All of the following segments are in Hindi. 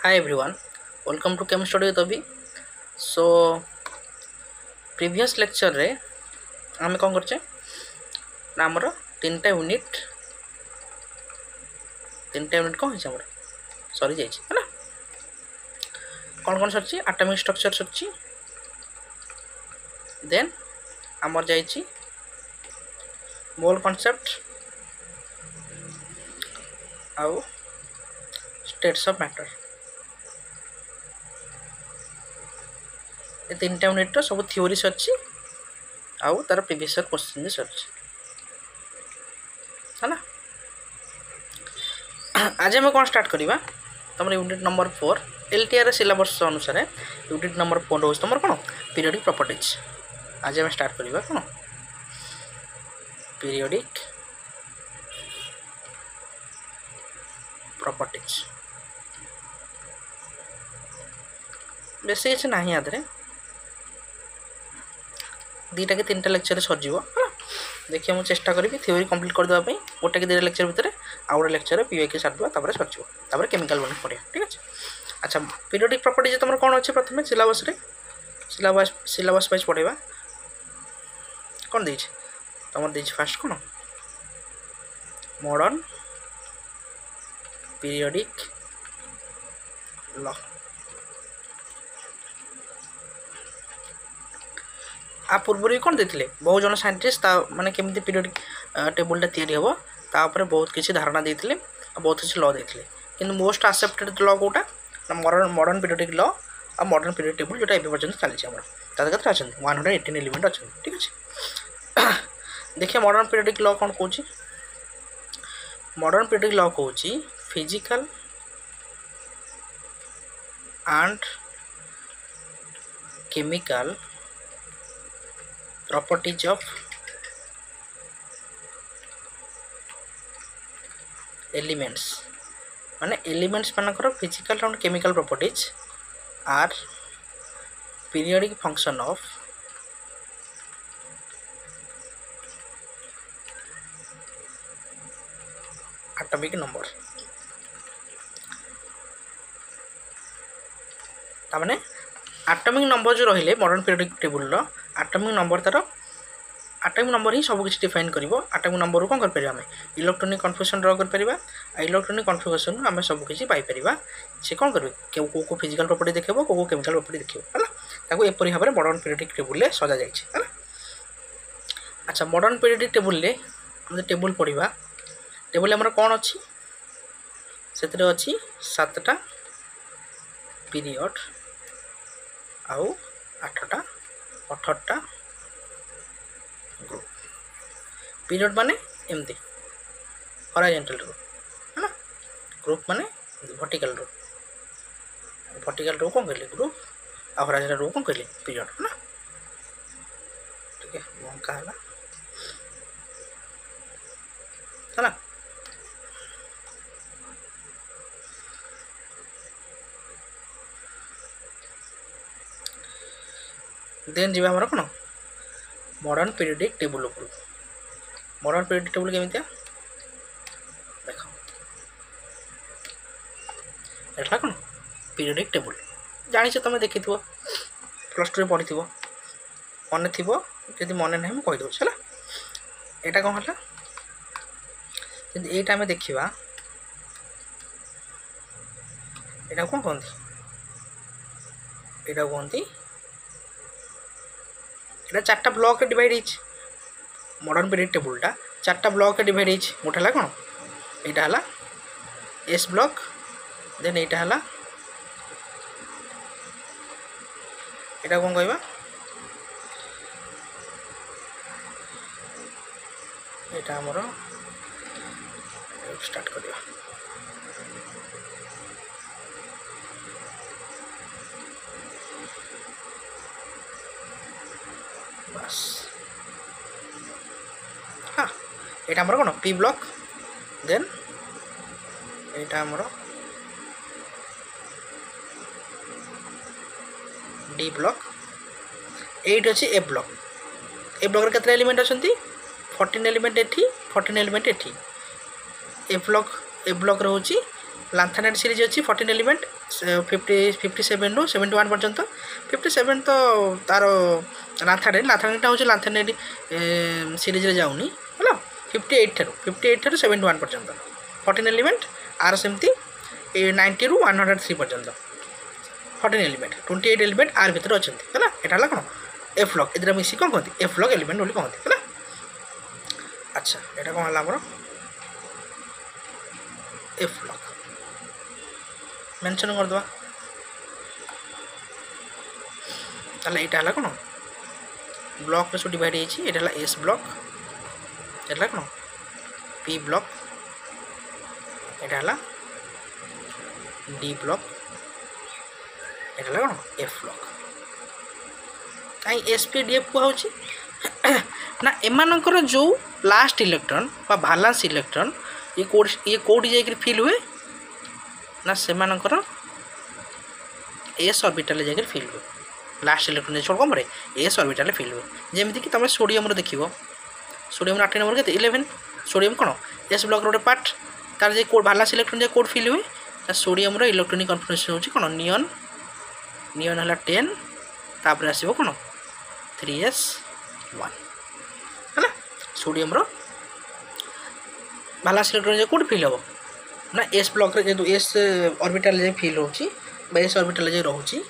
Hi everyone, welcome to Chem Study with Abhi. So previous lecture रे आमे कौन करचे ना हमरो तीनटा यूनिट कौन है हमरो सॉरी जाइए है ना कौन कौन सरची एटॉमिक स्ट्रक्चर सरची देन हमर जाइए मोल कांसेप्ट आउ स्टेट्स ऑफ मैटर ये तीनटा यूनिट सब थ्योरी सरची आउ तार प्रीवियस ईयर क्वेश्चन भी सरची है ना आज आम कौन स्टार्ट करवा तुम यूनिट नंबर 4 एलटीआर सिलेबस अनुसार यूनिट नंबर 4 रोज तुम कौन पीरियोडिक प्रॉपर्टीज आज आम स्टार्ट करवा कौन पीरियोडिक प्रॉपर्टीज बेसी किसी ना आदि दीटा कि तीन लेक्चर सरजिव देखिए मुझे चेष्टा करी थ्योरी कंप्लीट करदेवाई गोटे कि दुटा लेक्चर भितर आउ गोटे लेक्चर पीओके सारिदेवा सरजिव केमिकल बन पढ़िया ठीक अच्छे अच्छा पीरियोडिक प्रॉपर्टीज तुम कौन अच्छे प्रथम सिलेबस सिलेबस वाइज पढ़ेगा कौन दे तुम दे फास्ट कौन मॉडर्न पीरियोडिक लॉ आ पूर्व भी कौन देते बहुत जन साइंटिस्ट माने केमती पीरियोडिक टेबुलटा तैयारी हम तापर बहुत किसी धारणा देते बहुत किसी लॉ देते कि मोस्ट एक्सेप्टेड लॉ कौटा मॉडर्न पीरियोडिक लॉ और मॉडर्न पीरियड टेबुल जोटा एवं पर्यटन चलती है तार कथा अच्छा 118 एलिमेंट अच्छा ठीक अच्छे देखिए मॉडर्न पीरियोडिक लॉ कौन कौन मॉडर्न पीरियोडिक लॉ कौन physical and chemical properties of elements माने एलिमेंट्स मानकर physical and chemical properties are periodic function of atomic number तामाने एटॉमिक नंबर जो रहिले मॉडर्न पीरियोडिक टेबुल रो एटॉमिक नंबर तार एटॉमिक नंबर ही सब किसी डिफाइन कर एटॉमिक नंबर कौन कर आम इलेक्ट्रॉनिक कन्फ्यूजन ड्र कर इलेक्ट्रॉनिक कन्फ्यूजन आम सब किसी पाइपर से कौन कर को फिजिकल प्रॉपर्टी देखो को केमिकल प्रॉपर्टी देखो है एपरी भाव में मॉडर्न पीरियोडिक टेबुल सजा जाए अच्छा मॉडर्न पीरियोडिक टेबुल टेबुल पढ़ा टेबुल आम कौन अच्छी से अच्छी 7टा पीरियड आउ 8टा 18टा ग्रुप पीरियड माने एमती हॉरिजॉन्टल रो है ना ग्रुप माने वर्टिकल रो कौन कहले ग्रुप आ हॉरिजॉन्टल रो कौन कहले पीरियड है ना ठीक है बंका है ना देन जी आमर कौन मॉडर्न पीरियोडिक टेबुल उपर मॉडर्न पीरियोडिक टेबुल केमितिया देख एटा कौन पीरियोडिक टेबुल जानी तुम देखी प्लस 2 पढ़ी मन थी जब मन ना मुझे कहीदे है यहाँ कौन है जब यहीटा आम देखा यहाँ कौन कहती यहाँ कहती এটা 4টা ব্লক ডিভাইড হইছে মডার্ন পিরিয়ড টেবুলটা 4টা ব্লক ডিভাইড হইছে গোটা হলা কোন এইটা হলা এস ব্লক দেন এইটা হলা এটা কোন কইবা এটা আমরা স্টার্ট করিবা हाँ यहाँ आमर कौन पी ब्लॉक देन यहाँ आमर डी ब्लॉक एट अच्छे ए ब्लॉक केते एलिमेंट अच्छा 14 एलिमेंट एठी 14 एलिमेंट एठी ए ब्लॉक रोचे लांथानाइड सीरीज अच्छी 14 एलिमेंट 57 ରୁ 71 पर्यंत 57 तो तार लांथानाइड हूँ लांथानाइड सीरीज जाऊनी है 58 ठार 71 पर्यंत 14 एलिमेंट आर सेमती 90 ରୁ 103 पर्यंत 14 एलिमेंट 28 एलिमेंट आर भितर अच्छा है यहाँ कौन एफ लॉक ए मिसी कौन कहते एफ लॉक एलिमेंट बोली कहते है। अच्छा यहाँ कौन है आमर एफ लॉक मेंशन करदे ताले यहाँ है कौन ब्लॉक में सब डिवाइड है एस ब्लॉक यहाँ कौन पी ब्लॉक यहाँ डी ब्लॉक यहाँ कौन एफ ब्लॉक कहीं एस पी डी एफ कहुच्छी ना एमानकर जो लास्ट इलेक्ट्रॉन बा भालांस इलेक्ट्रॉन ये कोडी जाकर फिल हुए ना सेमानकर एस ऑर्बिटल जाकर फिल हुए लास्ट इलेक्ट्रॉन छोड़ कम एस ऑर्बिटल फिल हुए जमीक कि तुम सोडियम देख सोडियम 8 नंबर के 11 सोडियम कौन एस ब्लॉक रोटे पार्ट तार जे कोड भालांस इलेक्ट्रॉन जो कोड फिल हुए सोडियम इलेक्ट्रॉनिक कन्फर्मेशन होची कौन नियन नियन है 10 तापर आसो कौन 3s1 है सोडियम भालांस इलेक्ट्रॉन जो कोड फिल हम ना एस ब्लॉक रे जो एस ऑर्बिटल जे फिल होची एस ऑर्बिटल जे रहउची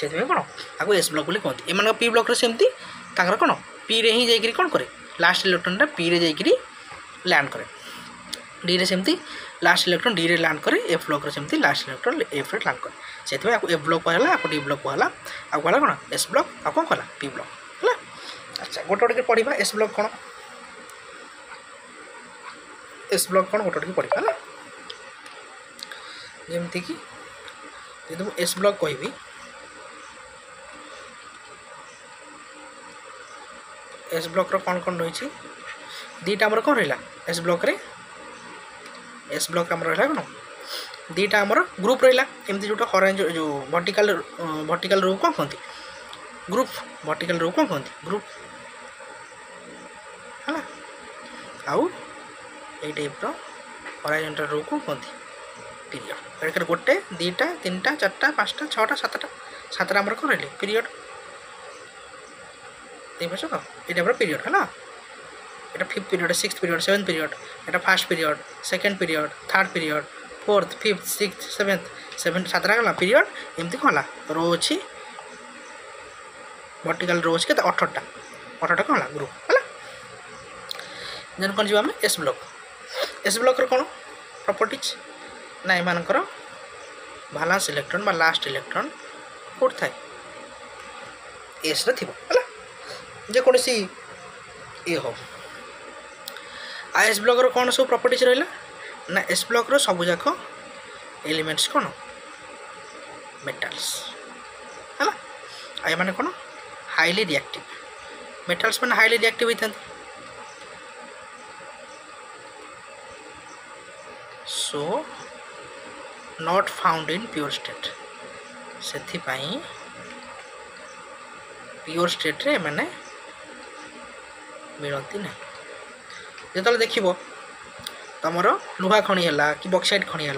से कौन आपको एस ब्लॉक बोली कहते एम पी ब्लॉक रे सेमती ताकर कौन पी रे ही जाइकरी कौन करे लास्ट इलेक्ट्रॉनटा पी रे जाइकरी लैंड करे डी रे सेमती लास्ट इलेक्ट्रॉन डी रे लैंड करे एफ ब्लॉक रे सेमती लास्ट इलेक्ट्रॉन एफ रे लैंड करे से आपको एफ ब्लॉक कहला आपको डी ब्लॉक कहला आपको कहला कौन एस ब्लॉक आपको कौन कहला पी ब्लॉक है। अच्छा गोटे गोटे पढ़ा एस ब्लॉक कौन एस ब्लॉक कौन गोटे गोटे पढ़ा है जमती कि यदि मुझे एस ब्लॉक कहि एस ब्लॉक रो कौन कौन रही दीटा आमर कौन रहा एस ब्लॉक रे एस ब्लॉक आमर रहा कौन दीटा आमर ग्रुप रहा एमती जो हरेंज जो वर्टिकल रो कौन कहते ग्रुप वर्टिकल रो कौन कहते ग्रुप है आउ ये टाइप हराइजॉन्टल रो को कहते पीरियड गोटे दीटा तीन टा चार्टा पाँचटा छटा सातटा आमर कौन रही पीरियड देख तो ये पीरियड है यहाँ 5th period 6th period 7th period यहाँ 1st period 2nd period 3rd period 4th 5th 6th 7th 7टा गला पीरियड एमती कौन रो अच्छी वर्टिकल रो अच्छी 18टा कौन ग्रुप है देन कौन जी एस ब्लॉक रो कौन प्रॉपर्टीज ना एमानकर भालांस इलेक्ट्रॉन बा लास्ट इलेक्ट्रॉन कोड थाए एस रे थिबो है जेकोसी ये हो आ एस ब्लॉक रो कौन सब प्रॉपर्टीज रहा ना एस ब्लॉक रो सब जाक एलिमेंट्स कौन मेटल्स है आ माने कौन हाईली रिएक्टिव मेटल्स माने हाईली रिएक्टिव होता so not found in pure state से प्योर स्टेट रे माने मिलती ना जो देख तुमर लुहा खଣି है कि बक्साइट खଣି है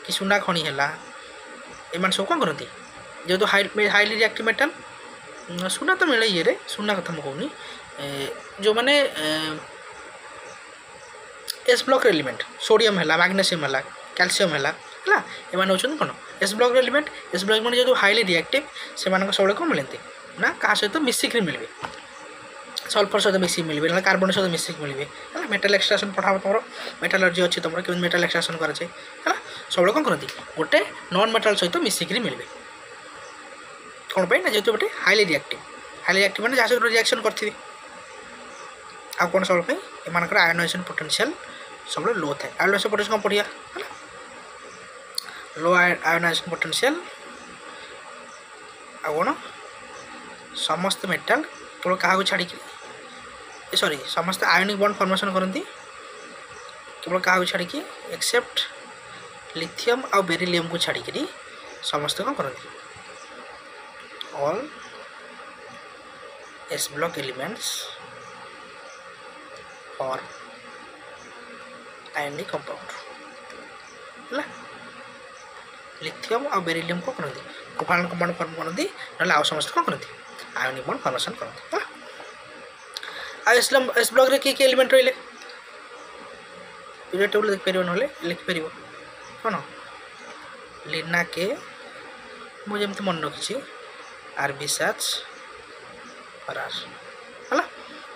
कि सुना खଣି है एम सब कौन करती जेहेतु हाईली रिएक्टिव मेटल सुना तो मिले ये सुना कथा मुझे कहूनी जो मैंने एस ब्लॉक एलिमेंट सोडियम है मैग्नेशियम है कैल्शियम है एम हूँ कौन S block element S block element जो हाईली रिएक्टिव से सब कौन मिलती ना क्या सहित मिसिक मिले सल्फर सहित मिसिक मिले ना कार्बन सहित मिसिक मिले है मेटाल एक्सट्राक्शन पढ़ा तुम मेटालर्जी अच्छी तुम कि मेटाल एक्सट्राक्शन कराए है सब कौन करती गोटे नॉन मेटाल सहित मिसिक मिले कौन पे ना जेहतु गोटे हाईली रिएक्टिव मैंने जहाँ सहित रिएक्शन करी आ कौन सब एम आयोनाइजेशन पोटेंशियल सब लो थाए आयोनाइजेशन पोटेंशियल कौन पढ़िया है लो आयोनाइजेशन पोटेंशियल आ कौन समस्त मेटाल केवल क्या छाड़ी सॉरी समस्त आयोनिक बॉन्ड फॉर्मेशन करती केवल क्या छाड़ी एक्सेप्ट लिथियम आ बेरिलियम को छाड़ी समस्त कौन करती ऑल एस ब्लॉक एलिमेंट्स और आयोनिक कंपाउंड है लिथियम और बेरिलियम को करती कोभालेंट कंपाउंड फॉर्म करती ना आउ समस्त कौन करती आयोनिक बॉन्ड फॉर्मेशन करती है। एस ब्लॉक रे कि एलिमेंट रहिले पीरियड टेबल देख परियो नले लिख परियो कोन लीना के मुझे एमती मन रखी आरबिसाच फरार है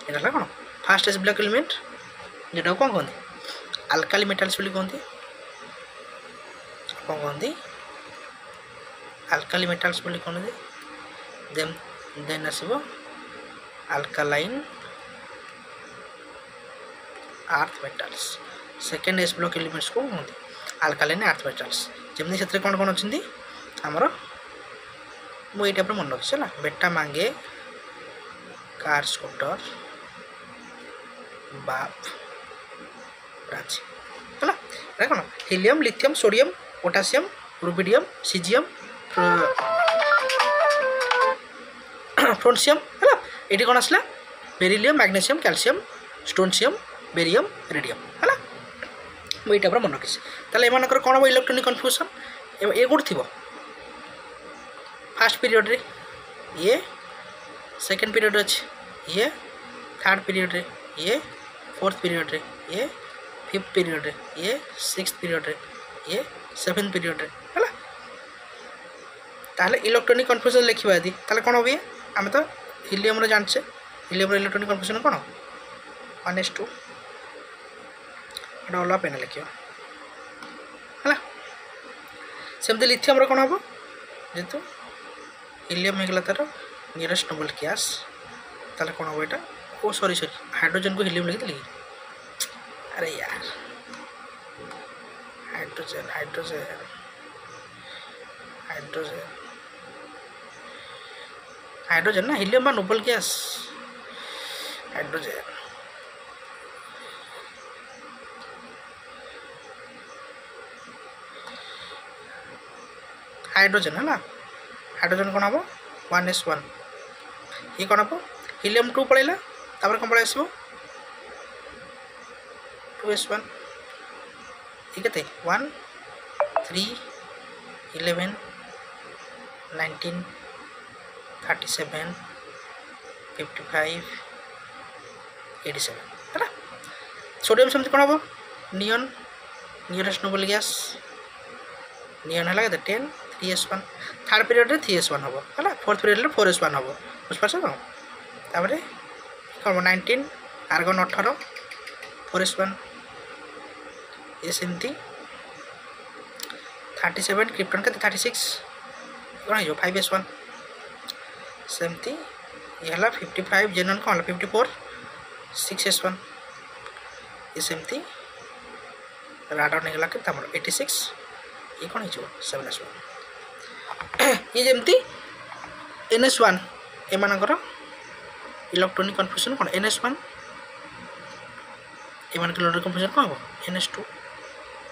यहाँ कौन फास्ट एस ब्लॉक एलिमेंट जेटा कौन कहते अल्काली मेटाल्स बोली कहते कौन कहते अल्काली मेटाल्स बोली कहते देन आसो अल्कालाइन अर्थ मेटाल्स सेकेंड एस ब्लॉक एलिमेंट्स को कहते अल्कालाइन अर्थ मेटाल्स जमी से कौन कौन अच्छी आमर मुझे टाइप मन रखी है बेटा मांगे कार स्कूटर बाप राजी है कौन helium lithium sodium potassium rubidium caesium francium है ये कौन आसला beryllium magnesium calcium strontium barium radium है मुझे टाइप मन रखी ताले एमानकर कौन हम इलेक्ट्रोनिक कन्फ्यूजन ये कौट थी फास्ट पीरियड रे ये सेकेंड पीरियड अच्छे ये थर्ड पीरियड रे ये फोर्थ पीरियड रे ये फिफ्थ पीरियड रे ये सिक्स्थ पीरियड रे ये सेवेंथ पीरियड रे है ताहले इलेक्ट्रोनिक कन्फ्यूजन लिखा यदि ताहले कौन हम आम तो हिलियम रे जानचे हिलियम इलेक्ट्रोनिक कन्फ्यूजन कौन 1s2 एटा अलग पेन लिखियो है सेमती लिथियम रे कौन हम जेतु हिलियम हो गला तार नियरेस्ट नोबल गैस ताले कौन हम यहाँ ओ सॉरी हाइड्रोजन को हिलियम लिखी अरे यार हाइड्रोजन हाइड्रोजन हाइड्रोजन हाइड्रोजन ना helium noble gas hydrogen hydrogen है ना हाइड्रोजन कौन हम 1s1 ये कौन हम हिलियम 2 पड़ेगा तापर कौन पड़े आसो 2s1 ये के 1 3 11 19 37 55 87 है सोडियम सेमती कौन हम नियन नियरेस्ट नोबल गैस नियन है 10 3s1 थर्ड पीरियड रे 3s1 हम है फोर्थ पीरियड रे 4s1 हम बुझपार तापर कौन 19 आर्गन 18 4s1 ये सेमती 37 क्रिप्टन के 36 कौन हो 5s1 सेमती ये है 55 जेनन कौन 54 6s1 ये सेमती राडाउन होगा के 86 ये कौन हो 7s1 ये जमती NS1 एमानकर इलेक्ट्रोनिक कन्फ्यूजन कौन NS1 एमानकर इलेक्ट्रोनिक कन्फ्यूजन कौन हम NS2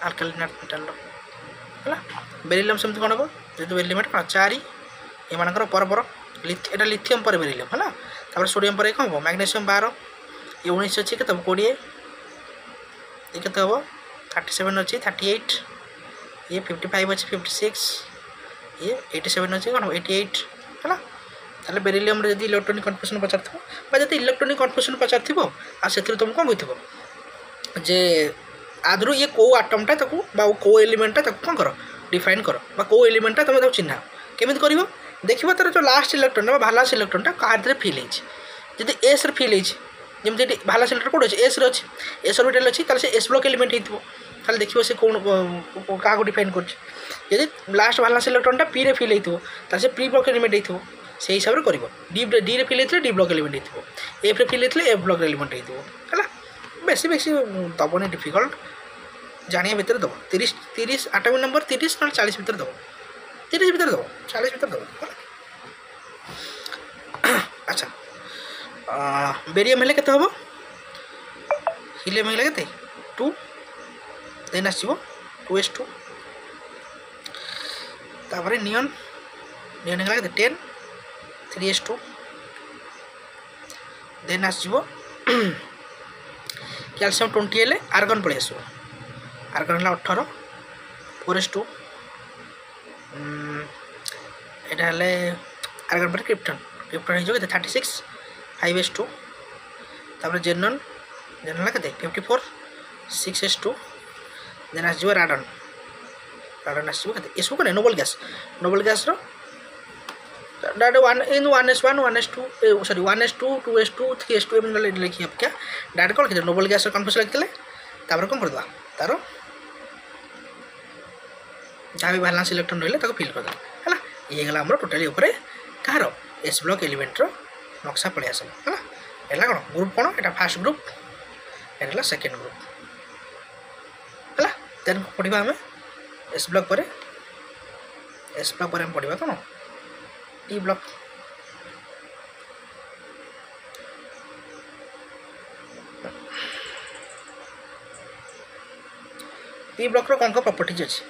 अल्कालाइन अर्थ मेटाल है बेरिलियम सेमती कौन हम जेहेतु बेरिलियम कौन 4 एमानकर परपर एटा लिथियम पर बेरिलियम है तापर सोडियम पर कौन हम मैग्नेशियम 12 ये 19 अच्छी के 20 ये के हम 37 अच्छी 38 ये 55 अच्छी 56 ये 87 अच्छे कौन 88 है ताले बेरिलियम रे इलेक्ट्रोनिक कन्फ्यूजन पचार जो इलेक्ट्रोनिक कन्फ्यूजन पचार से तुम कौन बुझे जे आदरू ये कौ आटमटा कौ एलिमेंटा कौन कर डिफाइन कर कौ एलिमेंटा तुम चिन्ह केमी कर देखो तार जो लास्ट इलेक्ट्रोन भालास इलेक्ट्रोनटा क्या फिल होती एस फिल होती जमी भालास इलेक्ट्रोन कौट अच्छे एस अच्छी एस ऑर्बिटल अच्छी ताले एस ब्लॉक एलिमेंट हो देखिए से कौन क्या डिफाइन कर लास्ट भालास इलेक्ट्रोनटा पी रे फिल होता से प्री ब्लॉक एलिमेंट हो से हिसाब से कर डी रे फिल होते डी ब्लॉक एलिमेंट हो एफ रे फिल होते एफ ब्लॉक एलिमेंट हो बेसी बेसी दबनी डिफिकल्ट जानिया भितर दब 30 एटॉमिक नंबर 30 ना 40 भितर दब 30 भितर दब 40 भितर दब अच्छा बेरियम हेले केते हबो हिलियम हेले केते 2 देन आसीबो 2s2 तापर नियन नियन हेला केते 10 3s2 देन आसीबो कैल्शियम 20 हेले आर्गन पळे आसो आर्गन है 18 4s2 यहाँ आर्गन पर क्रिप्टन क्रिप्टन हो 36 5s2 तापर जेनन जेनन के 54 6s2 देन आस राडन राडन आसो ये सब कौन noble gas direct 1s1 1s2 sorry 1s2 2s2 3s2 एम लिखी क्या डायरेक्ट कौन लिखिए नोबल गैस कन्फ्यूज लिखते तापर कौन करदे तार जहाँ भी बैलेंस इलेक्ट्रॉन रही फिल करदे है ये गला टोटाली कହାର एस ब्लॉक एलिमेंटर नक्शा पलि आस है कौन ग्रुप कौन यहाँ फास्ट ग्रुप ये सेकेंड ग्रुप है देन पढ़ा आम एस ब्लॉक पर आम पढ़ा कौन टी ब्लॉक पी ब्लॉक रो कौन प्रॉपर्टीज अच्छी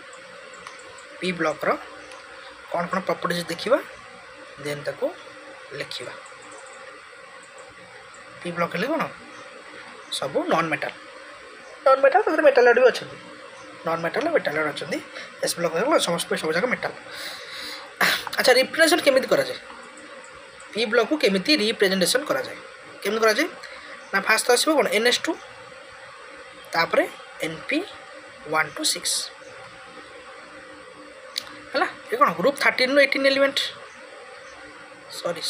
पी ब्लॉक रो कौन कौन प्रॉपर्टीज देखा देन ताको लिखा पी ब्लॉक है कौन सब नॉन मेटाल मेटाल भी अच्छा नॉन मेटाल मेटाल अच्छा एस ब्लॉक समस्त सब जगह मेटाल अच्छा रिप्रेजेंट केमी करा जाए पी ब्लॉक को केमी रिप्रेजेंटेशन करा जाए केमी करा जाए ना फास्ट तो आसो कौन NS2 तापर NP1 to 6 है ये कौन ग्रुप 13 ରୁ 18 एलिमेंट सॉरी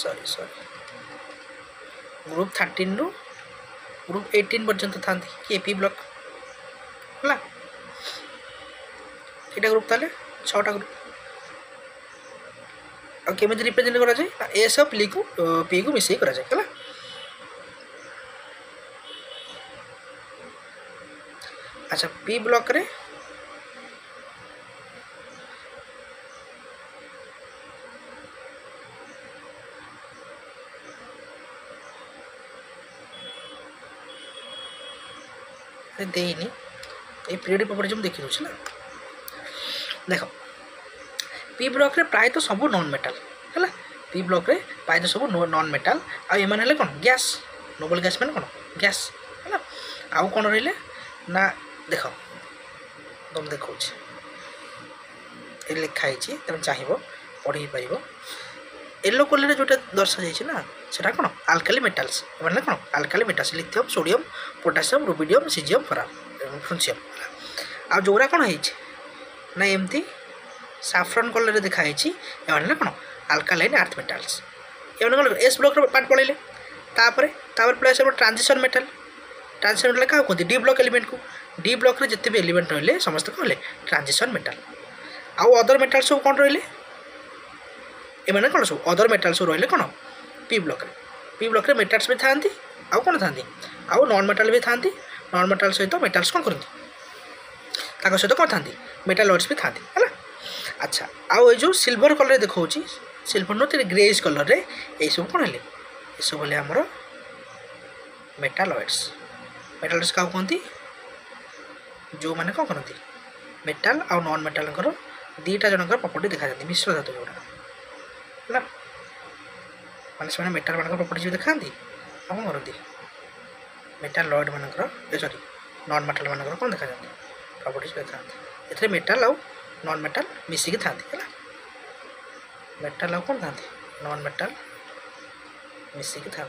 ग्रुप 13 ରୁ ग्रुप 18 पर्यंत था कि पी ब्लॉक है ये ग्रुप ताले 6टा ग्रुप और केमी रिप्रेजेंट करा जाए एस पी को मिसई करा जाए है अच्छा पी ब्लॉक रे देनी ये पीरियड प्रॉपर्टी हम देखी दूसरा देख पी ब्लॉक रे प्राय तो सब नॉन मेटाल है पी ब्लॉक रे प्राय तो सब नॉन मेटाल आने कौन गैस नोबल गैस मैंने कौन गैस है आउ कौन रही ना देख तुम देखा लिखाई तुम चाहिए पढ़ी पार येलो कलर जोटा दर्शा जाना सेटा कौन आल्काली मेटाल्स मैंने कौन alkali metals lithium sodium potassium rubidium caesium francium आ जोरा कौन है ना एमती साफ्रन कलर दिखाई एम कौन आल्कालाइन अर्थ मेटाल्स एम कौन एस ब्लॉक पार्ट पढ़े तापर प्लस ट्रांजिशन मेटाल क्या कहते डी ब्लॉक एलिमेंट को डी ब्लॉक जिते भी एलिमेंट रही समस्त कौन ट्रांजिशन मेटाल आउ अदर मेटाल सब कौन रही एम कौन सब अदर मेटाल सब रही कौन पी ब्लॉक मेटाल्स भी था आउ कौन था आउ नॉन मेटाल भी था नॉन मेटाल सहित मेटाल्स कौन करती सहित कौन था मेटालॉइड्स भी था है अच्छा आउ ये जो सिल्वर कलर देखा सिल्वर नो ग्रेइश कलर रे ये सब कौन है ये सब आमर मेटालॉइड्स क्या कहती जो मैंने कौन करती मेटाल आउ नॉन मेटाल दीटा जनकर प्रॉपर्टी देखा जाती मिश्र धातु जोड़ा है माने मेटाल मान प्रॉपर्टी जो देखा कौन करती मेटालॉइड मान सॉरी नॉन मेटाल मान कौन देखा जाती प्रॉपर्टी देखा ए मेटाल आउ नॉन मेटाल मिसिकी था मेटाल आउ कौन था नॉन मेटाल मिसिकी था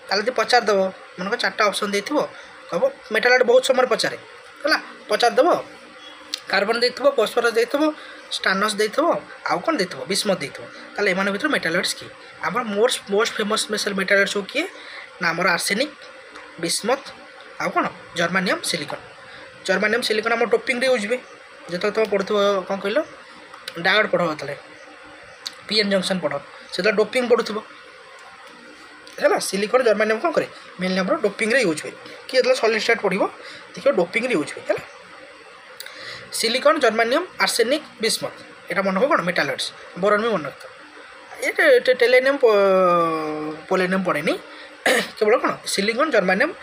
ताले पचारदेव मन 4टा ऑप्शन देथिबो कब मेटाल बहुत समय पचारे है पचारदेव कार्बन देथिबो फॉस्फोरस देथिबो स्टानस देथिबो आउ कौन देथिबो बिस्मथ देथिबो ताले एमान भितर मेटालॉइड्स की हमर मोस्ट फेमस मेटल मेटालॉइड्स किए ना हमर आर्सेनिक बिस्मथ आउ कौन जर्मानियम सिलिकॉन आम टोपिंग रे यूज हुए जो तुम पढ़ुव कौन कहल डायोड पढ़ तेल पीएन जंक्शन पढ़ से डोपिंग पढ़ुव है सिलिकॉन जर्मानियम कौन करे मेनली आम डोपिंग रे यूज हुए कि जो सॉलिड स्टेट पढ़ देखिए डोपिंग रे यूज हुए है सिलिकॉन जर्मानियम आर्सेनिक बिस्मथ यहाँ मन रख कौन मेटालॉइड्स बोरन भी मन रख ये टेलेनियम पोलेनियम पड़ेनि केवल कौन सिलिकॉन जर्मानियम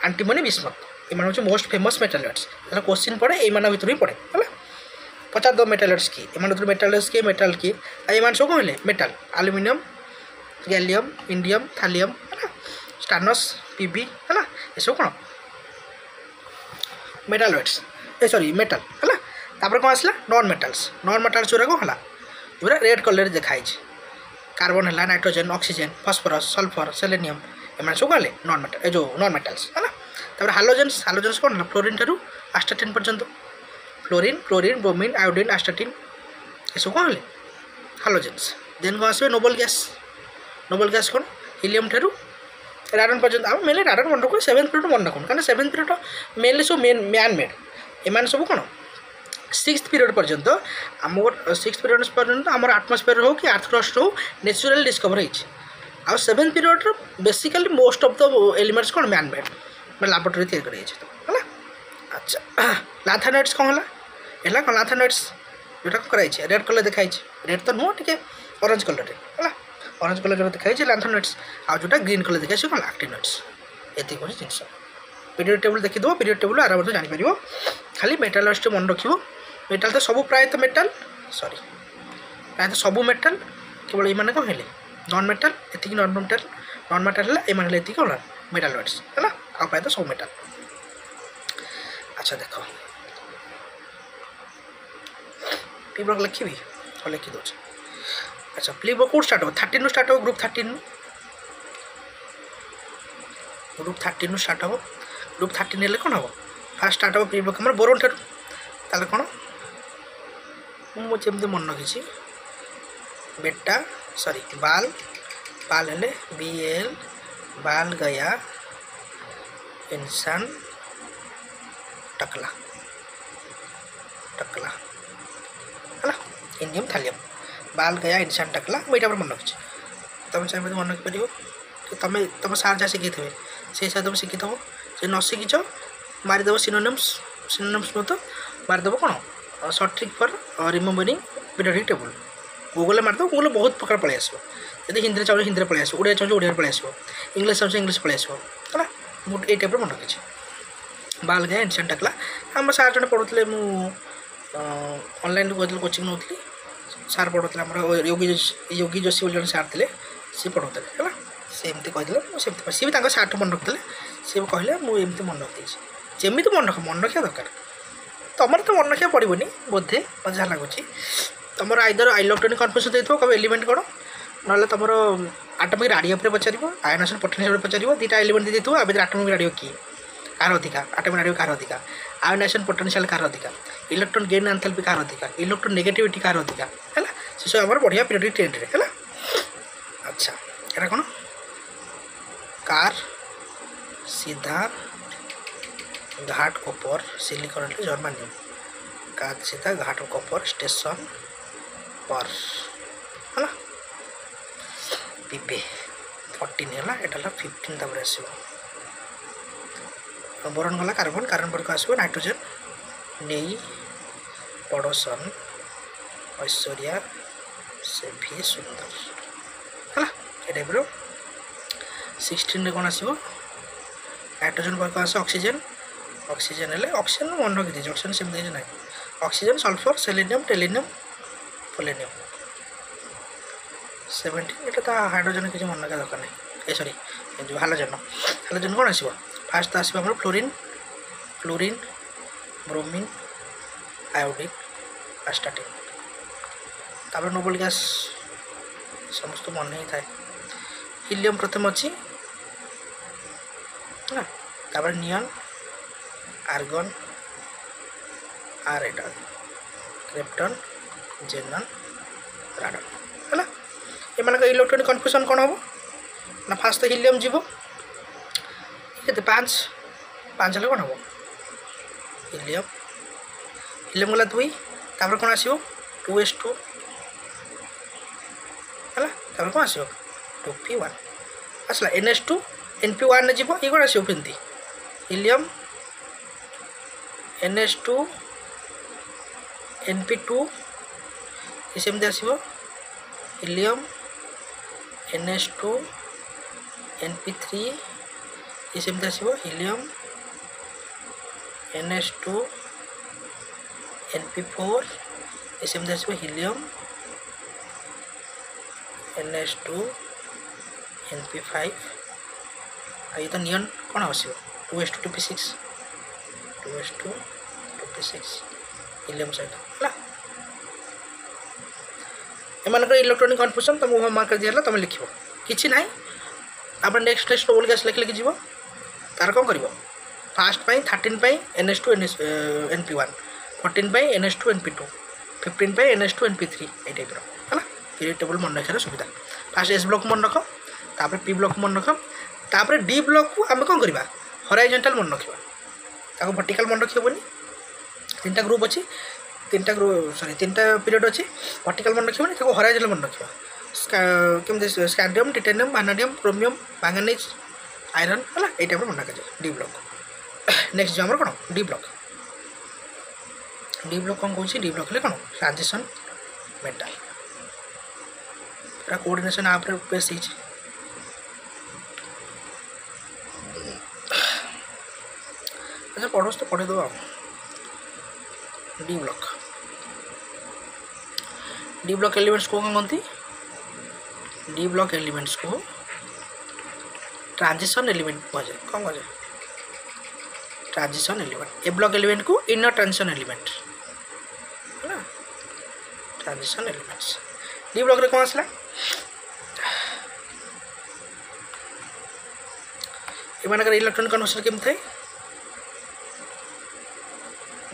एंटीमनी बिस्मथ ये हूँ मोस्ट फेमस मेटालॉइड्स क्वेश्चन पड़े ये भर ही पड़े है पचार दो मेटालॉइड्स की मेटालॉइड्स की मेटाल की ये सब कौन है metal aluminium gallium indium thallium है स्टानस पीबी है ये सब कौन मेटालॉइड्स सॉरी मेटाल है तापर कौन आसला नॉन मेटाल्स जोरा कौन है जोरा रेड कलर देखाई कार्बन है nitrogen oxygen phosphorus sulphur selenium एम सब कौन नॉन मेटाल जो नॉन मेटाल्स है तापर हालोजेन्स कौन है फ्लोरीन ठारू आस्टाटिन पर्यंत fluorine chlorine bromine iodine astatine ये सब कौन है हालोजेन्स देन कौन आसवे नोबल गैस कौन हिलियम ठारू राडन पर्यंत आम मेनली राडन मन रखु 7th पीरियड मन रखु कारण 7th पीरियड मेनली सब मैन मेड एम सब कौन 6th पीरियड पर्यंत आम 6th पीरियड पर्यंत आम आटमोस्फेयर हो कि अर्थ क्रस्ट हो नेचुरल डिस्कवर होती आ 7th period basically most of the elements कौन मैन मेड मैं लैबोरेटरी तैयारी है अच्छा लाथानाइट्स कौन है कौन लाथानाइट्स जोटा कराई रेड कलर देखाई रेड तो नुह टे ऑरेंज कलर है ऑरेंज कलर जो देखाई लाथानाइट्स आ जोटा ग्रीन कलर देखाई कौन एक्टिनोइड्स ये हूँ जिन पीरियड टेबल देखीद पीरियड टेबल आराम से जापर खाली मेटालस्ट मन रख मेटाल तो सब प्रायतः मेटाल सॉरी प्रायतः सब मेटाल केवल ये कौन है नॉन मेटाल ये नॉन मेटाल है ये कौन मेटालॉइड्स है आ प्रायतः सब मेटाल अच्छा देख प्लीब्लॉक लिखी और लिखी दूँ अच्छा प्लीब्लॉक कौट स्टार्ट हो 13 स्टार्ट हो ग्रुप 13 स्टार्ट हो ग्रुप 13 हेल्ले कौन हम फास्ट स्टार्ट हो प्लीब्लॉक आम बोरोन ठार ताले कौन मुझे मन रखी बेटा सॉरी बाल हेले BL बाल गया इंसान टकला है इंडियम थालियम बाल गया इंसान टकला मुझे मन रखी तुम चाहिए मन रखिपर कि तुम सार जहाँ शिखी थे से हिसाब तुम शिखी थो से न शिखीच मारिदेव सिनोनिम्स तो मारिदेव कौन short trick for remembering periodic table Google मारिदेव गूगल बहुत प्रकार पलि आसो यदि हिंदी चाहूँ हिंदी पलि आसो ओडिया चाहूँ ओडिया पलि आसो इंग्लिश चाहूँ इंग्लिश पलि आसो है ये टाइप मन रखी बाल गया इंसान टकला आम सार जन पढ़ुले ऑनलाइन कोचिंग नौली सार पढ़ुले आम योगी जोशी जन सार थे सी पढ़ुले है सी एमती कहते सी भी सार मन रखते सी कहले मुझे मन रखी जमी मन रखा दरकार तुम तो मन रखा पड़ोनी बोधे मत जहाँ लगुच तुम आइदर इलेक्ट्रोनिक कन्फ्यूजन देते कब एलिमेंट कौन ना तुम आटमिक रेडियो पर पचार आयोनाइजेशन पोटेंशियल पचार दुटा एलिमेंट दे देते आ आटमिक रेडियो किए कार अधिका आटमिक रेडियो कार अधिका आयोनाइजेशन पोटेंशियल कार अधिका इलेक्ट्रॉन गेन एंथैल्पी कार अधिका इलेक्ट्रॉन नेगेटिविटी कार अधिका है से सब आम बढ़िया पीरियोडिक टेबल है अच्छा यहाँ कौन कार सीधा घाट कपर सिलिकॉन जर्मानियम कार सीधा घाट कपर स्टेशन पर है पीपे 14 है यहाँ 15 तक आसो बोरन गला कार्बन पर आसो नाइट्रोजन नहीं पड़ोसन ऐश्वर्या से भी सुंदर है ये टाइप 16 कौन आसो नाइट्रोजन पर आस ऑक्सीजन है ऑक्सीजन मन रखी दीजिए ऑक्सीजन सेमती ना ऑक्सीजन सल्फर सेलेनियम टेलिनियम पोलेनियम 17 ये हाइड्रोजन किसी मन रखा दरकार नहीं सॉरी जो हालोजन कौन आसो फास्ट आसो आम फ्लोरीन क्लोरीन ब्रोमीन आयोडीन आस्टाटिन तापर नोबल गैस समस्त मन ही थाए हिलियम प्रथम अच्छी है तापर नियन आर्गन आरेटन क्रिप्टन जेनन राडन है ये इलेक्ट्रोनिक कन्फ्यूजन कौन हम ना फास्ट तो हिलियम जीव ये 5 हेल्ले कौन हम हिलियम गला 2 तापर कौन आसो 2s2 है तापर कौन आसो 2p1 आसला NS2 NP1 जीव ये कौन आसो फिर हिलियम NS2 NP2 ये सेमती आसो हिलियम NS2 NP3 ये सेमती आसो हिलियम NS2 NP4 ये सेमती आसो हिलियम NS2 NP5 ये तो नियन कौन आसो 2s2 2p6 2s2 2p6 helium सहित है एम इलेक्ट्रोनिक कन्फ्यूजन तुमको होमवर्क दिया तुम लिख कि ना आप नेक्स्ट नेक्स्ट ओल्ड गैस लिख लिखी जीव तार कौन कर fast 13 NH2 NP1 14 NH2 NP2 15 NH2 NP3 ये टाइप है पीरियड टेबल मन रखार सुविधा फास्ट एस ब्लॉक मन रख तापर पी ब्लॉक मन रख तापर डी ब्लॉक को आम कौन करवा हॉराइजॉन्टल मन रखा वर्टिकल मन रखिबनी 3टा ग्रुप अच्छी 3टा ग्रुप सॉरी 3टा पीरियड अच्छी वर्टिकल मन रखिबनी हॉराइजॉन्टल मन रखा केमती scandium titanium vanadium chromium manganese iron है ये टाइप मन रखा डी ब्लॉक नेक्स्ट जो कौन डी ब्लॉक कौन कौन डी ब्लॉक कौन ट्रांजिशन मेटल पूरा कोऑर्डिनेशन आप बेस अच्छा पढ़ो तो पढ़े दो डी ब्लॉक एलिमेंट्स को कौन कहती डी ब्लॉक एलिमेंट्स को ट्रांजिशन एलिमेंट कहुए कौन कहुए ट्रांजिशन एलिमेंट ए ब्लॉक एलिमेंट को इनर ट्रांजिशन एलिमेंट है ना ट्रांजिशन एलिमेंट्स डी ब्लॉक रे कौन आसला एमानकर इलेक्ट्रॉन कन्वर्सन केम थाए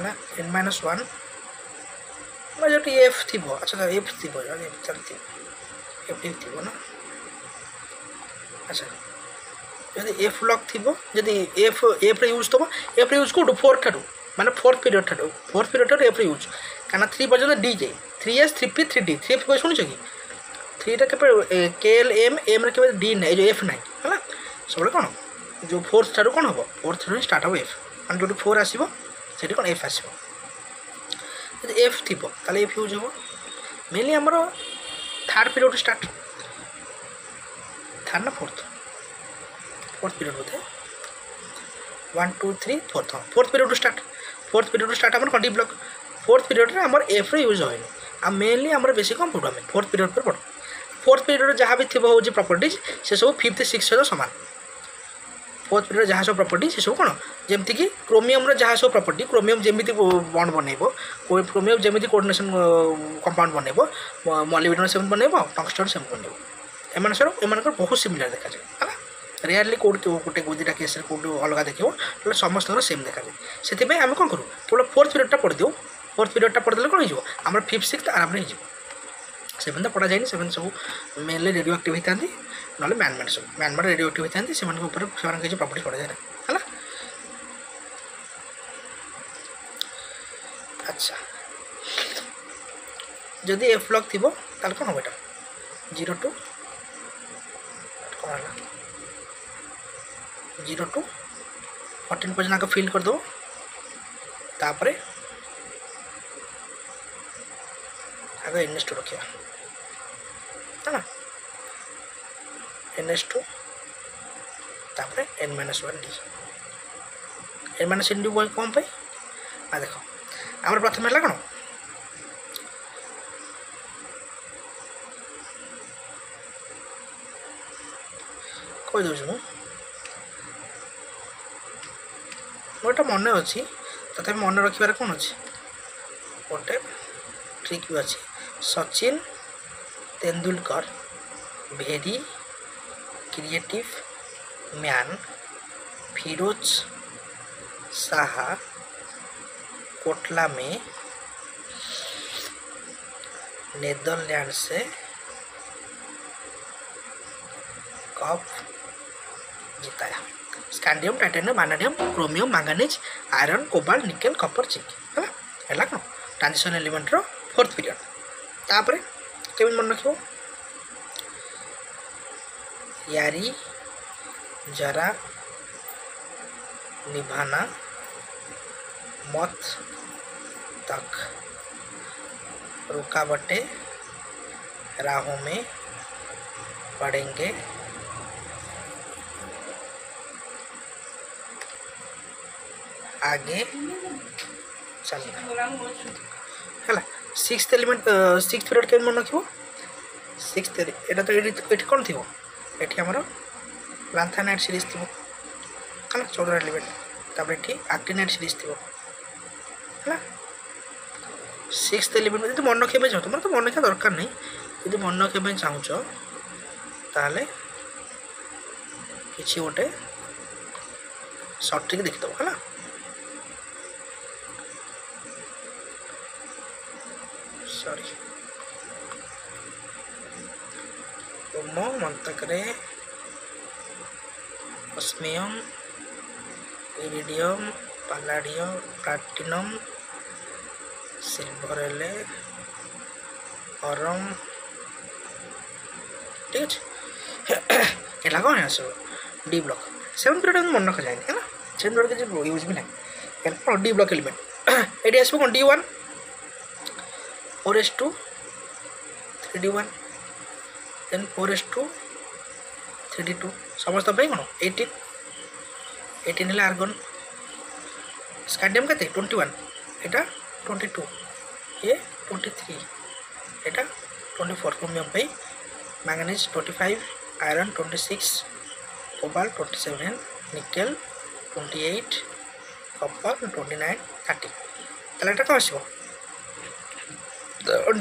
ना n-1 जो एफ थी अच्छा एफ थी एफ चलती एफ थी ना अच्छा जदि एफ ब्लॉक थी जदि एफ यूज थो एफ यूज कौटू फोर्थ ठारू माने फोर्थ पीरियड ठारू एफ यूज क्या 3 पर्यटन डी जाए 3s 3p 3d 3f कोई शुणुच कि 3टा के KL M रे डी ना जो एफ ना है सब कौन जो फोर्थ ठारू कौन हम फोर्थ ठारू स्टार्ट हम एफ मान जो 4 आसो से कौन एफ आसो एफ थी एफ यूज हम मेनली आमर थर्ड पीरियड स्टार्ट थर्ड ना फोर्थ पीरियड बोधे 1 2 3 फोर्थ पीरियड स्टार्ट आम कौन डी ब्लॉक फोर्थ पीरियड में आमर एफ यूज होनी आ मेनली आमर बेसी कौन पढ़ू आम फोर्थ पीरियड पर पढ़ू फोर्थ पीरियड जहाँ भी थी हूँ प्रॉपर्टीज से सब 5th 6th सहित सामान फोर्थ पीरियड जहाँ सब प्रॉपर्टी से सब कौन जमती कि क्रोमियम जहाँ सब प्रॉपर्टी क्रोमियम जमी बॉन्ड बनइब क्रोमियम जमी कोऑर्डिनेशन कंपाउंड बनइब मॉलिब्डेनम सेम बनइब टंगस्टन सेम बनइब एम बहुत सिमिलर देखा जाए रेयरली गोटे दुटा केस अलग देखो समस्त सेम देखा जाए से आम कौन करूँ केवल फोर्थ पीरियडटा पढ़ी दो फोर्थ पीरियडटा पढ़ीदे कौन हो आम 5th 6th आराम से सेवेन तो पढ़ा जाए सेवेन सब मेनली रेडियो एक्टिव होता ना मैनमेड सब मैनमेड रेडियो एक्टिव होता से किसी प्रॉपर्टी पढ़ा जाए है अच्छा जदि एफ ब्लॉक थी कौन हम यहाँ 0 to कौन है 0 to 14 पर्यटन फिल करदे तापर आगे NH2 रखा है ना NH2 तापर n-1 डी n-1 डी कौन पे आ देख आम प्रथम है कौन कही दूँ मोटा मन अच्छी तथा मन रखार कौन अच्छे गोटे ट्रिक भी अच्छी Sachin Tendulkar very creative man Firoz Shah Kotla में नेदरलैंड से कप जिताया scandium titanium vanadium chromium manganese iron cobalt nickel copper zinc है कौन transition element row fourth period तापर केमी मन रख यारी जरा निभाना मत तक रुकावटें राहों में पड़ेंगे आगे चलना है 6th एलिमेंट 6th पीरियड के मन रख 6th एटा तो ये कौन थी ये आमर लांथानाइट सीरीज थी है 14 एलिमेंट तापर ये एक्टिनाइट सीरीज थी है सिक्स्थ एलिमेंट जो मन रखा चाहो तुम तो मन रखा दरकार नहीं जो मन रखा चाहूच ताहले किसी गोटे सर्ट ट्रिक देखिदब है सॉरी ओम मंतकरे osmium iridium palladium platinum silver हेले अरम ठीक है एला कौन आस डी ब्लॉक 7 पीरियड मन रखा जाए है ना 7 पीरियड किसी यूज भी नहीं डी ब्लॉक एलिमेंट ये आसो कौन D1 4s2 3d1 then 4s2 3d2 समस्त कौन 18 है आर्गन स्कार्डियम के 21 एटा 22 ये 23 एटा 24 क्रोमियम पे manganese 25 iron 26 cobalt 27 nickel 28 copper 29 30 ताले एटा कौन आसो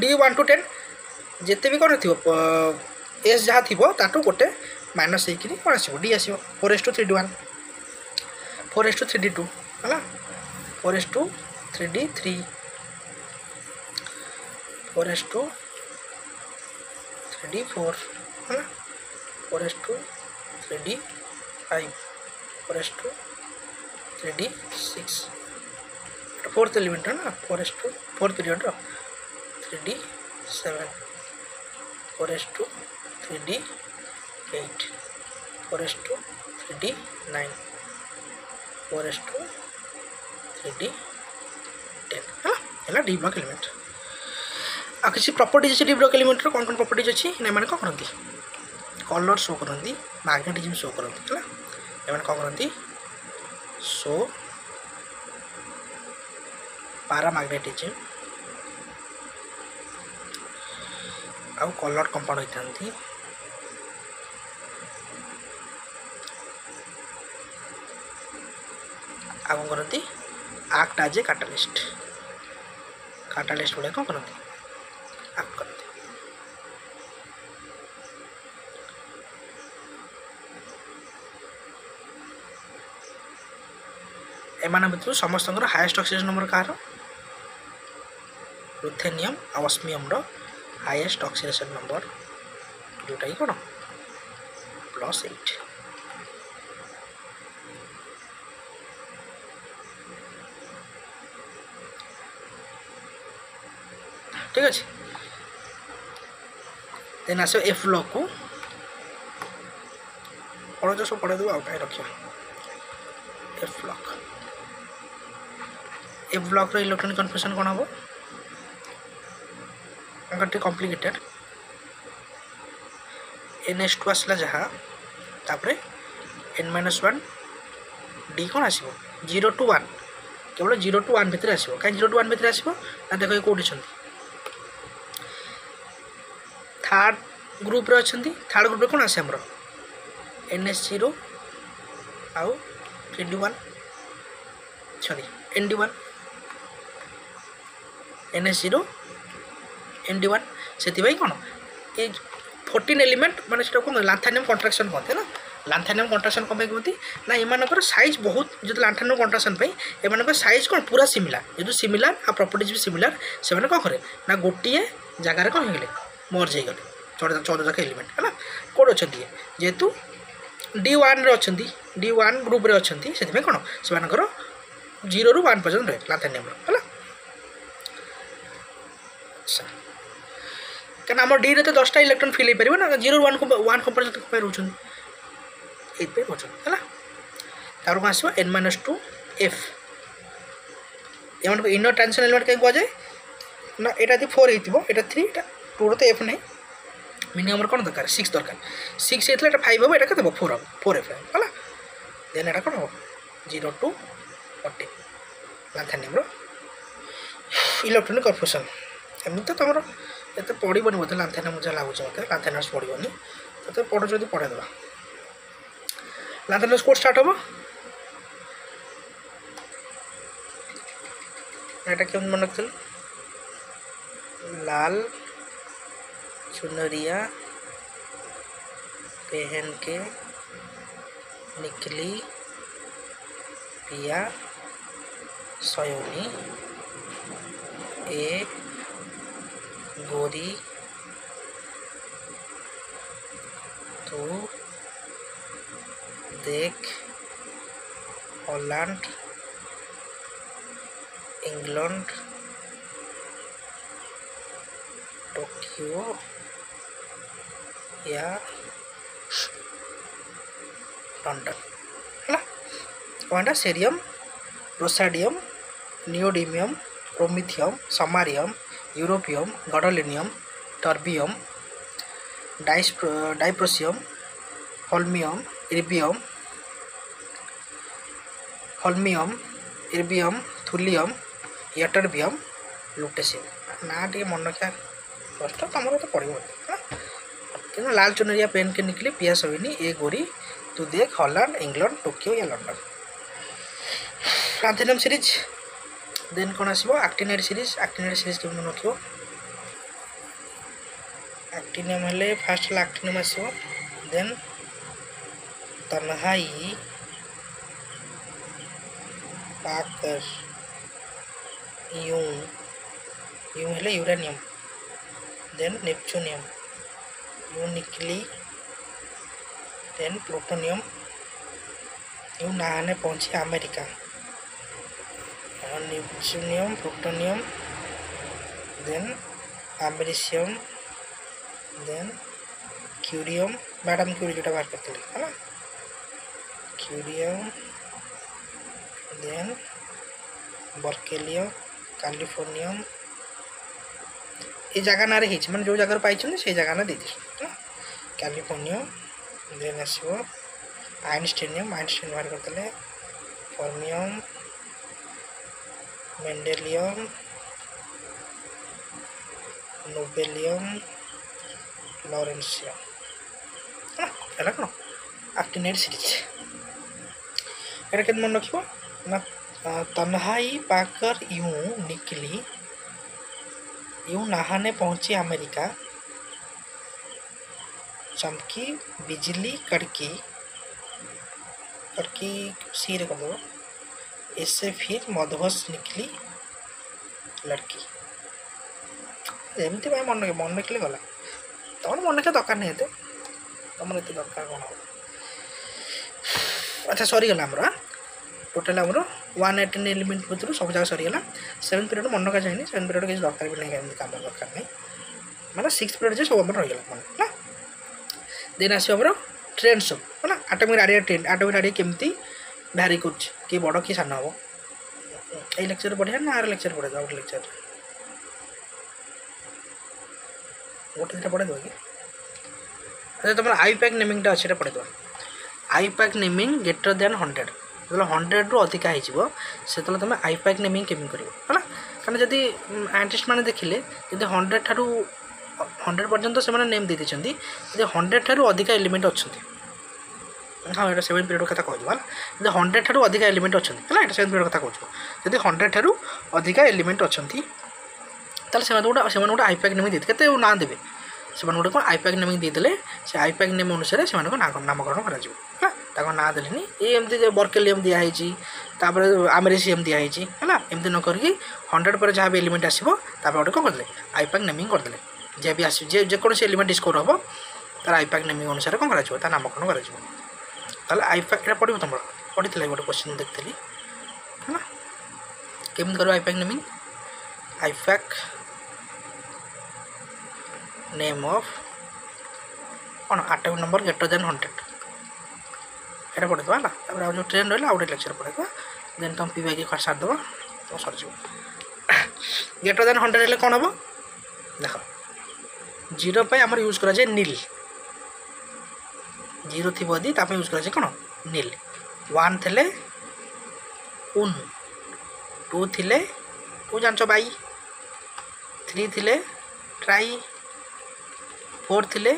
D1 to 10 जिते भी कौन थी एस जहाँ थी ताठू गोटे माइनस होकर कौन आसो डी आसो 4s2 3d1 4s2 3d2 है 4s2 3d3 4s2 3d4 है 4s2 3d5 4s2 3d6 fourth element है ना 4s2 fourth period 3d7 4s2 3d8 4s2 3d9 4s2 3d10 है डी ब्लॉक एलिमेंट आ किसी प्रॉपर्टीज अच्छी डी ब्लॉक एलिमेंट कौन कौन प्रॉपर्टीज अच्छी ना मैंने कौन करती कलर शो करती मैग्नेटिज्म शो करती है कौन करती शो पैरामैग्नेटिज्म आउ कलर कंपाउंड होता आग करती एक्ट एज ए कैटालिस्ट गुड़ा कौन करती एक्ट करती एमान भर समस्त हाईएस्ट ऑक्सीजन नंबर कार रुथेनियम ऑस्मियम रो हाईएस्ट ऑक्सीडेशन नंबर जोटा कि कौन +8 ठीक अच्छे देन आस एफ ब्लॉक को पढ़ जो सब पढ़े देव आउ कहीं रखिए एफ ब्लॉक रो इलेक्ट्रॉनिक कन्फर्मेशन कौन हम कॉम्प्लिकेटेड NH2 आसला जहाँ तापरे N-1 D कौन आसो 0 to 1 केवल 0 to 1 भितर आसो कहीं 0 to 1 भितर आसो ना देख ये कौटी थर्ड ग्रुप रे अछंती थर्ड ग्रुप रे कौन आसे हमरो NH0 आउ ND1 sorry ND1 NH0 ND1 से कौन ये 14 एलिमेंट माने कौन लांथानियम कंट्राक्शन कहते ना लांथानियम कंट्राक्शन कम कहते ना एमानकर साइज बहुत जो लांथानियम कंट्राक्शन एमानकर साइज कौन पूरा सिमिलार जो सिमिलार आ प्रॉपर्टीज भी सिमिलार से कौन करे ना गोटे जगार कौन हो मर्ज हो गले 14 जाक एलिमेंट है कौन अच्छा जेहेतु D1 रे अच्छा D1 ग्रुप रे अच्छा से कौन से 0 ରୁ 1 पर्यंत रहे लांथानियम है क्या आम डी रे तो 10टा इलेक्ट्रॉन फिल हो पार ना 0 ରୁ 1 को पर्यंत रोच है कौन आसो N-2 F एम इनर ट्रांजिशन एलिमेंट कहीं कहुए ना यहाँ यदि 4 हो 3 2 तो F नहीं मिनिमम कौन दरकार 6 दरकार 6 होता है 5 हम यहाँ के 4 हम 4F है देन यहाँ कौन हम 0 to 14 लांथानियम इलेक्ट्रॉनिक कन्फ्यूजन एमती तो तुम ये पढ़नी बोधे लांथानियम जहाँ लगुच मत लांथानियम पढ़नी तो पढ़ जो पढ़ेदेवा लांथानियम कोड स्टार्ट हम यहाँ केम मन रखी लाल चुनरिया पहन के निकली पिया सयोनी, ए गोरी तू देख हॉलैंड इंग्लैंड टोक्यो या लंडन है कौनटा cerium praseodymium neodymium promethium samarium europium gadolinium terbium dysprosium holmium erbium thulium ytterbium lutetium ना टे मन रखा कष्ट तुम तो पड़ो कि लाल चुनरिया पेन के निकली पिया सविनी ए गोरी तू देख हॉलैंड इंग्लैंड टोक्यो या लंडन। एंथेनियम सीरीज देन कौन आसो एक्टिनेट सीरीज के रखो एक्टिनियम हेले फास्ट एक्टिनियम आसो देन तन्हाई पाकर यूं हेले यूरेनियम देन नेपच्यूनियम यूं निकली देन प्लूटोनियम यूं नहाने पहुंची America neptunium plutonium then americium then curium madam Curie जो बाहर करते है ना क्यूरियम देन बर्केलियम कैलिफोर्नियम ये जगह ना रही मैंने जो जगह पाई से जगह ना दे कैलिफोर्नियम देन आसो आइनस्टाइनियम बाहर करते फर्मियम मेंडेलियम नोबेलियम लॉरेंसियम है कौन एक्टिनेट सीरीज ये मन रख तन्हाई पाकर यूं निकली यूं नहाने पहुंची अमेरिका चमकी बिजली कड़की सी रे कर दो इससे फिर मधुबस निकली लड़की एमती मन रखिले गला तुम मन रखा दरकार नहीं तुम ये दरकार कौन हो अच्छा सरीगला टोटाल आमर 118 एलिमेंट भर सब जगह सरीगला 7th पीरियड मन रखा जाए 7th पीरियड किसी दरकार भी नहीं काम दरकार नहीं मतलब 6th पीरियड सब आम रहीगला मन है देन आस ट्रेंड सब है atomic radio trend atomic radio केमती भारी कर बड़ कि सान हम ये लेक्चर पढ़िया ना आर लेक्चर पढ़े गोटे लेक्चर गोटे दुटा पढ़े कि अच्छा तुम आईपैक नेमिंगटा अच्छे पढ़े आईपैक नेमिंग ग्रेटर देन 100 जो 100 रु अधिका से तुम आईपैक नेमिंग केमी कर कारण जदि आर्टिस्ट मैंने देखिले जब 100 ठारू 100 पर्यंत से नेम दे देती 100 ठारू अधिका एलिमेंट अच्छा हाँ ये 7th पीरियड कथा कहूँ जब 100 ठारू अधिका एलिमेंट अच्छा है ये 7th पीरियड कथा कहूँ जब 100 ठारू अधिका एलिमेंट अच्छा ताल गोटे आईपैक नेमिंग देते केते ना देवे से गोटे कौन आईपैक नेमिंग देदेले से आईपैक नेम अनुसार से नामकरण कर ना देनी ये एमती बर्केलियम दिखाई आमेरिशियम दिखाई है एमती न करके 100 पर जहाँ भी एलिमेंट आसो गोटे कौन करदे आईपैक नेमिंग करदे जे भी आस जेकोसी एलिमेंट डिस्कवर हम तार आईपैक नेमिंग अनुसार कौन कर नामकरण कर आईपैक ये पढ़ो तुम पढ़ी गोटे क्वेश्चन देखी है केमी कर IUPAC naming IUPAC name of कौन एटॉमिक नंबर ग्रेटर देन 100 ये पढ़ेद है जो ट्रेन रहा गोटे लेक्चर पढ़ेद देन तुम पी की सारदेव तुम सरज ग्रेटर देन 100 हेल्ले कौन हम देख 0 पे आम यूज कराए नील 0 थी यदि यूज कराए कौन नील 1 थे उन 2 थे तू जान बाई 3 थे ट्राई 4 थे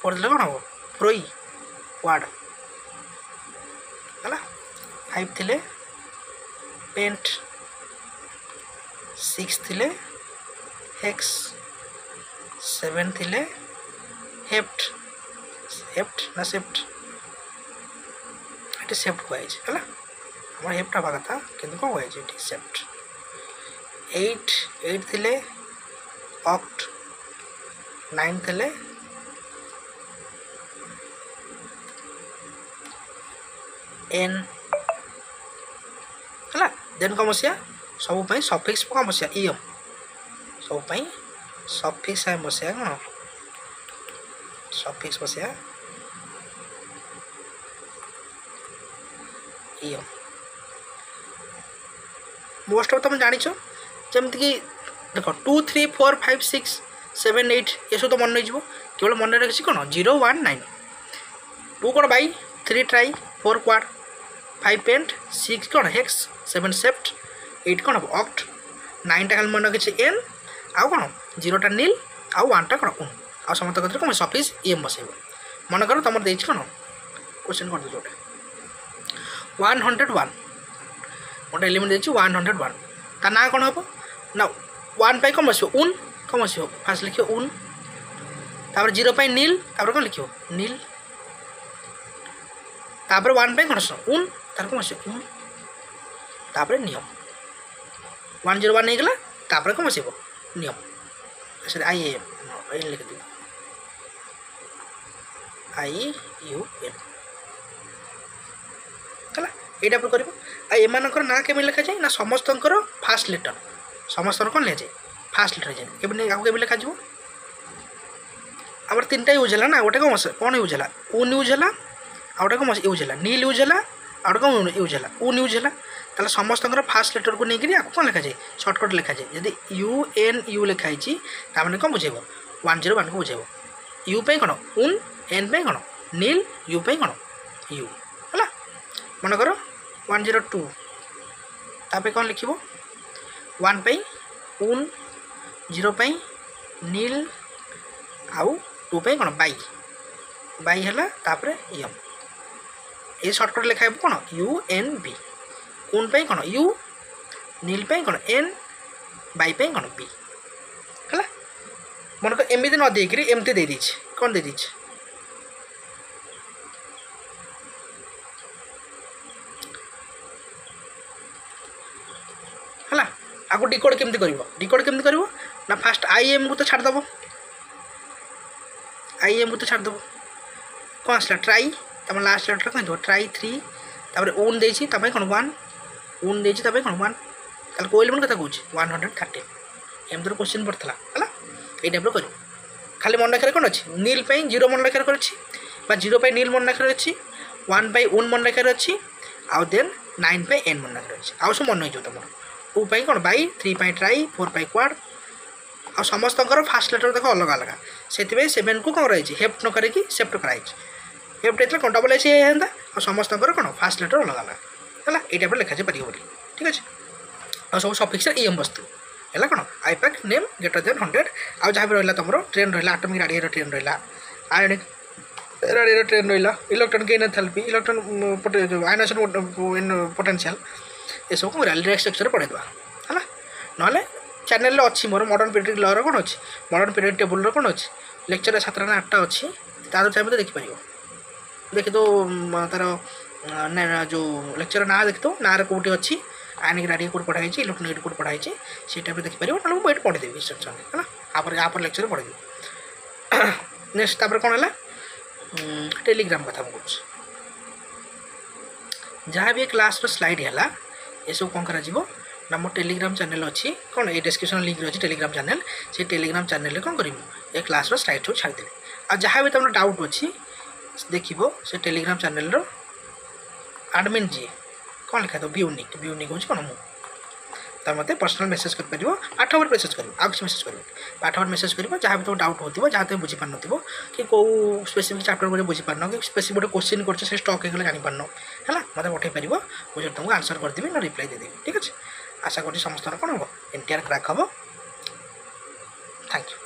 कौन हम फ्रोई वार्ड है 5 थे पेंट 6 थे हेक्स 7 थिले हेप्ट हेप्ट ना सेप्ट ये सेप्ट को है हमारे हेप्ट हवा कथा किंतु कौन है सेप्ट 8 थिले ऑक्ट 9 थिले एन है देन कौन बसिया सब सफिक्स कौन बसिया इम सब सफिक्स आम बसिया कौन सफिक्स बसिया इम मोस्ट ऑफ तुम जानिछ जमती कि देख 2 3 4 5 6 7 8 ये सब तो मन नहीं केवल मन रखी कौन 0 1 9 2 कौन बाई 3 ट्राई 4 क्वाड 5 पेंट 6 कौन हेक्स 7 सेप्ट 8 कौन हम ऑक्ट 9 टा खाली मन रखी एन आउ कौन 0 टा नील आउ 1 टा कौन आ समस्त कथर कौन सफिक्स एम बस मन कर तुम दे कौन क्वेश्चन कर दे 101 गोटे एलिमेंट देखिए 101 ता ना कौन हम ना 1 पाई कौन बस उन कौन बस फास्ट लिखियो उन तापर 0 पाई नील तापर कौन लिखियो नील तापर 1 पाई कौन उन तार कौन बस उन तापर नियम 101 नहीं गला तापर कौन बस नियम ऐसे आई एम लिख दी आई यू एम है यहाँ पर कर एमानकर ना केमी लिखा जाए ना समस्त फास्ट लेटर समस्त कौन लिखा जाए फास्ट लेटर जाए के लिखा जाए आम 3टा यूज है ना गोटे कौन यूज है उन यूज है आउटे कौन यूज है नील यूज है आउटे कौन यूज है उन यूज है ताला समस्त फास्ट लेटर को लेकिन आपको कौन लिखा जाए सर्टकट लिखा जाए जदि यू एन यू लिखाई ताने कौन बुझेब 101 को बुझेब यू पे कौन उन एन पे कौन नील यू पे कौन यू है मन कर 102 तापे कौन लिख 1 पे उन 0 पे नील आउ 2 पे कौन बाई बाई है तापर एम ये सर्टकट लिखा है कौन यू एन बी उन पे कौन यू नील पे कौन एन बाई पे कौन बी है मन को एमती न देकर एमती दे दीजिए कौन दे दीजिए है आपको डिकोड केमती कर ना फास्ट आई एम को तो छाड़देव आई एम को तो छाड़देव कौन आसला ट्राई तुम लास्ट लेटर कौन ट्राई 3 तापर ओन देछि तबे कौन 1 ओन देछि तबे कौन 1 ताल को एलिमेंट कथा कहूँ 113 एम तो क्वेश्चन पड़ता है ये टाइप कर खाली मन रखा कौन अच्छी नील पे 0 मन रखा कर 0 पे नील मन रखा अच्छी 1 पे ओन मन रखा अच्छी आउ देन 9 पे एन मन रखा अच्छी आउ सब मन हो तुम 2 पे कौन बाई 3 पे ट्राई 4 पे क्वाड आ समस्त फास्ट लेटर देख अलग अलग से 7 को कौन रही हेप्ट न करी सेप्ट कराई हेप्ट होता कौन डबल एस होता और समस्त कौन फास्ट लेटर अलग अलग है ये टाइप लिखा जाए पार ठीक अच्छे आ सब सफिक्स एम वस्तु है कौन आईपैक नेम ग्रेटर देन 100 आ जहाँ भी रहा तुम ट्रेन रहा आटमिक रेडियो ट्रेन रहा आयोनिक रेडियो ट्रेन रहा electron gain enthalpy electron ionization potential ये सब कौन रेलवे स्ट्रक्चर पढ़ेद है ना चैनल अच्छी मोर मॉडर्न पीरियड लॉ कौन अच्छी मॉडर्न पीरियड टेबुल कौन अच्छी लेक्चर 7टा ना 8टा अच्छी तार चाहिए देखिपर देखी तो तार जो लेक्चर ना देखी तो ना कौटी अच्छी आयनिक रेडियो कोड पढ़ाई इलेक्ट्रोनिक कोड पढ़ाई से टाइप देखिपर ना मुझे पढ़ीदेवी इंस्ट्रक्शन है आप लेक्चर पढ़ेदेवी नेक्स्ट तापर कौन है टेलीग्राम कथा मुझे जहाँ भी क्लास स्लाइड है ये सब कौन कर ना मो टेलीग्राम चैनल अच्छी कौन ये डिस्क्रिप्शन लिंक रही टेलीग्राम चैनल से टेलीग्राम चैनल कौन कर ये क्लास स्लाइड सब छाड़देवी आ जहाँ भी तुम डाउट अच्छी देख से टेलीग्राम चैनल एडमिन जी कौन लिखा था व्यूनिक हूँ कौन मुझे मत पर्सनल मेसेज कर पाठ ओवर मेसेज कर मेसेज कर पाठ ओवर मेसेज कर जहाँ भी तुम डाउट हो जहाँ तुम बुझीपार न कि कौ स्पेसिफिक चैप्टर मुझे बुझीपार कि स्पेसिफिक गोटे क्वेश्चन कर स्टक हो जापार है मतलब पठे पार मुझे तुमको आंसर करदेवी ना रिप्लाई देदेवी ठीक अच्छे आशा कर समस्त कौन हम एनटीआर क्रैक हम थैंक यू।